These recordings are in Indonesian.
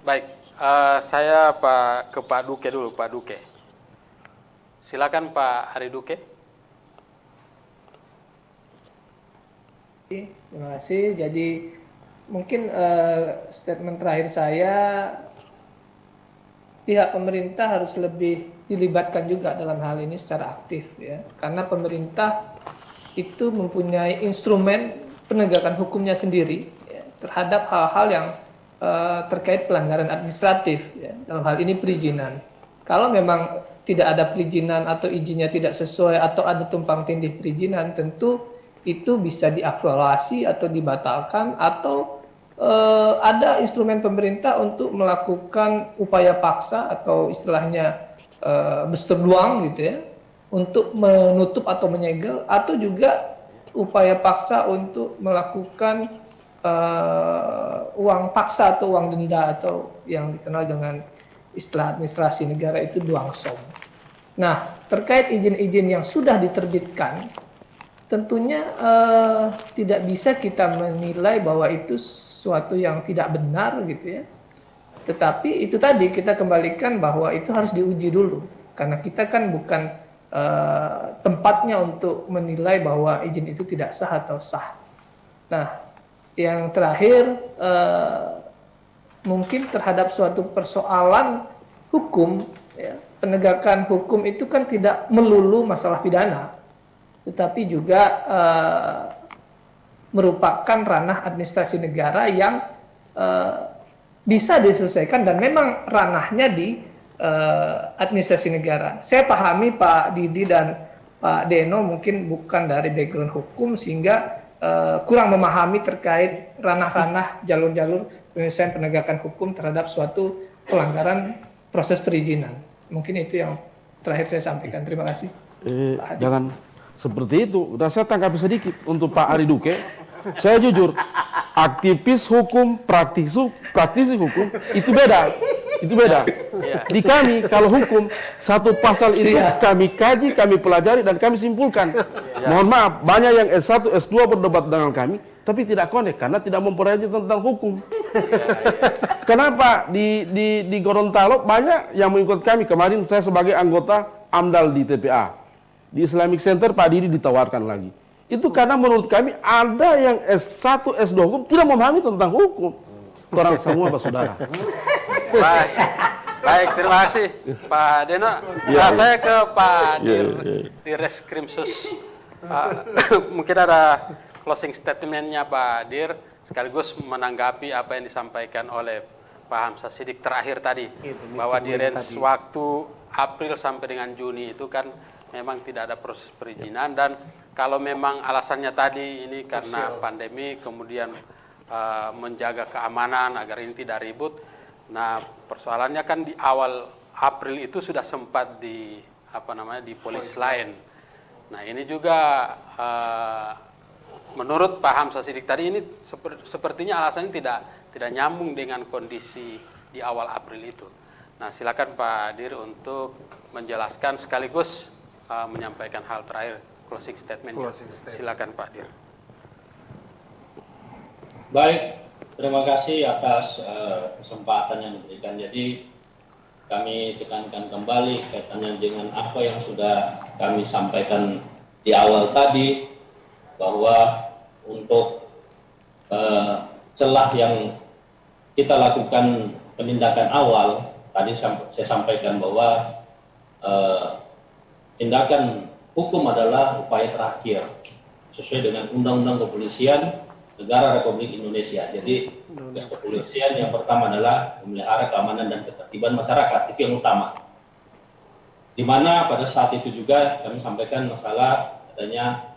Baik, saya ke Pak Duke dulu, Pak Duke. Silakan Pak Ari Duke. Terima kasih. Jadi mungkin statement terakhir saya, pihak pemerintah harus lebih dilibatkan juga dalam hal ini secara aktif ya. Karena pemerintah itu mempunyai instrumen penegakan hukumnya sendiri ya, terhadap hal-hal yang terkait pelanggaran administratif ya. Dalam hal ini perizinan. Kalau memang tidak ada perizinan atau izinnya tidak sesuai atau ada tumpang tindih perizinan, tentu itu bisa dievaluasi atau dibatalkan atau ada instrumen pemerintah untuk melakukan upaya paksa atau istilahnya berseteruang gitu ya, untuk menutup atau menyegel, atau juga upaya paksa untuk melakukan uang paksa atau uang denda atau yang dikenal dengan istilah administrasi negara itu duangsom. Nah, terkait izin-izin yang sudah diterbitkan, tentunya tidak bisa kita menilai bahwa itu sesuatu yang tidak benar gitu ya. Tetapi itu tadi kita kembalikan bahwa itu harus diuji dulu. Karena kita kan bukan tempatnya untuk menilai bahwa izin itu tidak sah atau sah. Nah, yang terakhir mungkin terhadap suatu persoalan hukum, ya, penegakan hukum itu kan tidak melulu masalah pidana, tetapi juga merupakan ranah administrasi negara yang bisa diselesaikan dan memang ranahnya di administrasi negara. Saya pahami Pak Didi dan Pak Deno mungkin bukan dari background hukum sehingga kurang memahami terkait ranah-ranah jalur-jalur penyelesaian penegakan hukum terhadap suatu pelanggaran proses perizinan. Mungkin itu yang terakhir saya sampaikan. Terima kasih. Jangan seperti itu. Udah saya tanggapi sedikit untuk Pak Ari Duke. Saya jujur, aktivis hukum, praktisi hukum itu beda. Itu beda. Di kami kalau hukum satu pasal itu kami kaji, kami pelajari dan kami simpulkan. Mohon maaf, banyak yang S1, S2 berdebat dengan kami, tapi tidak connect karena tidak mempelajari tentang hukum. Kenapa di Gorontalo banyak yang mengikut kami. Kemarin saya sebagai anggota AMDAL di TPA. Di Islamic Center Pak Didi ditawarkan lagi. Itu karena menurut kami ada yang S1, S2 hukum tidak memahami tentang hukum. Orang semua Pak Saudara. Baik, terima kasih Pak Deno. Nah, saya ke Pak di Reskrimsus. Mungkin ada closing statementnya Pak Dir, sekaligus menanggapi apa yang disampaikan oleh Pak Hamzah Shiddiq terakhir tadi, bahwa di range waktu April sampai dengan Juni itu kan memang tidak ada proses perizinan, dan kalau memang alasannya tadi ini karena pandemi, kemudian menjaga keamanan agar ini tidak ribut. Nah, persoalannya kan di awal April itu sudah sempat di polis lain. Nah, ini juga menurut Pak Hamzah Shiddiq tadi ini sepertinya alasannya tidak nyambung dengan kondisi di awal April itu. Nah, silakan Pak Dir untuk menjelaskan sekaligus menyampaikan hal terakhir, closing statement. Silakan Pak Dir. Baik, terima kasih atas kesempatan yang diberikan. Jadi kami tekankan kembali kaitannya dengan apa yang sudah kami sampaikan di awal tadi, bahwa untuk celah yang kita lakukan penindakan awal, tadi saya sampaikan bahwa tindakan hukum adalah upaya terakhir sesuai dengan Undang-Undang Kepolisian Negara Republik Indonesia. Jadi tugas kepolisian yang pertama adalah memelihara keamanan dan ketertiban masyarakat, itu yang utama. Di mana pada saat itu juga kami sampaikan masalah adanya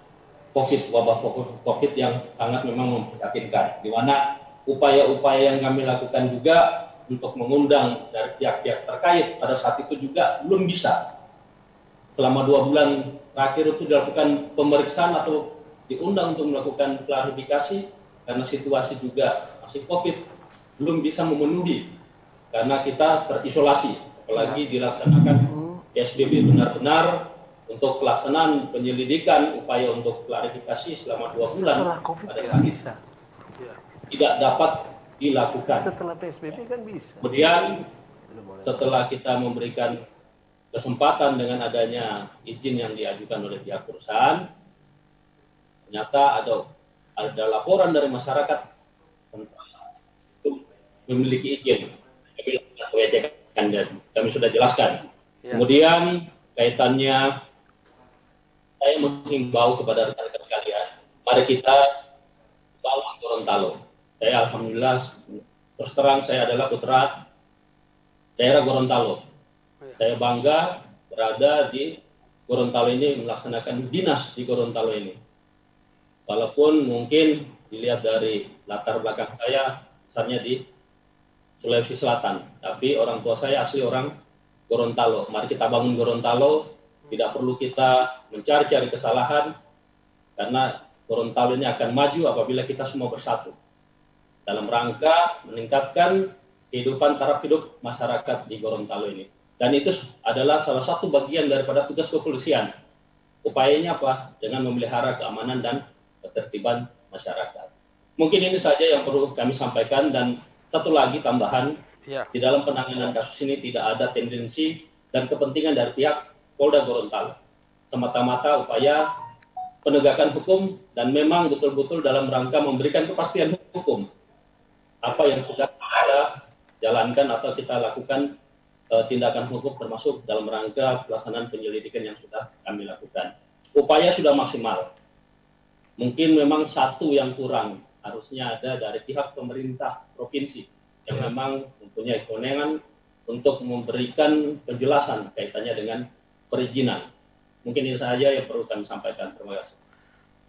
wabah COVID yang sangat memang memprihatinkan. Di mana upaya-upaya yang kami lakukan juga untuk mengundang dari pihak-pihak terkait pada saat itu juga belum bisa. Selama 2 bulan terakhir itu dilakukan pemeriksaan atau diundang untuk melakukan klarifikasi karena situasi juga masih COVID, belum bisa memenuhi karena kita terisolasi, apalagi dilaksanakan PSBB benar-benar untuk pelaksanaan penyelidikan upaya untuk klarifikasi selama 2 bulan pada saat itu tidak dapat dilakukan. Setelah PSBB kan bisa. Kemudian setelah kita memberikan kesempatan dengan adanya izin yang diajukan oleh pihak perusahaan, ternyata ada laporan dari masyarakat tentang memiliki izin. Kami lakukan pengecekan dan kami sudah jelaskan. Ya. Kemudian kaitannya saya menghimbau kepada rekan-rekan sekalian, mari kita bangun Gorontalo. Saya alhamdulillah terus terang saya adalah putra daerah Gorontalo. Saya bangga berada di Gorontalo ini, melaksanakan dinas di Gorontalo ini. Walaupun mungkin dilihat dari latar belakang saya, besarnya di Sulawesi Selatan, tapi orang tua saya asli orang Gorontalo. Mari kita bangun Gorontalo, tidak perlu kita mencari-cari kesalahan, karena Gorontalo ini akan maju apabila kita semua bersatu dalam rangka meningkatkan kehidupan taraf hidup masyarakat di Gorontalo ini. Dan itu adalah salah satu bagian daripada tugas kepolisian. Upayanya apa? Dengan memelihara keamanan dan ketertiban masyarakat. Mungkin ini saja yang perlu kami sampaikan, dan satu lagi tambahan, Ya. di dalam penanganan kasus ini tidak ada tendensi dan kepentingan dari pihak Polda Gorontalo. Semata-mata upaya penegakan hukum dan memang betul-betul dalam rangka memberikan kepastian hukum. Apa yang sudah kita jalankan atau kita lakukan tindakan hukum termasuk dalam rangka pelaksanaan penyelidikan yang sudah kami lakukan. Upaya sudah maksimal. Mungkin memang satu yang kurang, harusnya ada dari pihak pemerintah provinsi yang memang mempunyai kewenangan untuk memberikan penjelasan kaitannya dengan perizinan. Mungkin ini saja yang perlu kami sampaikan. Terima kasih.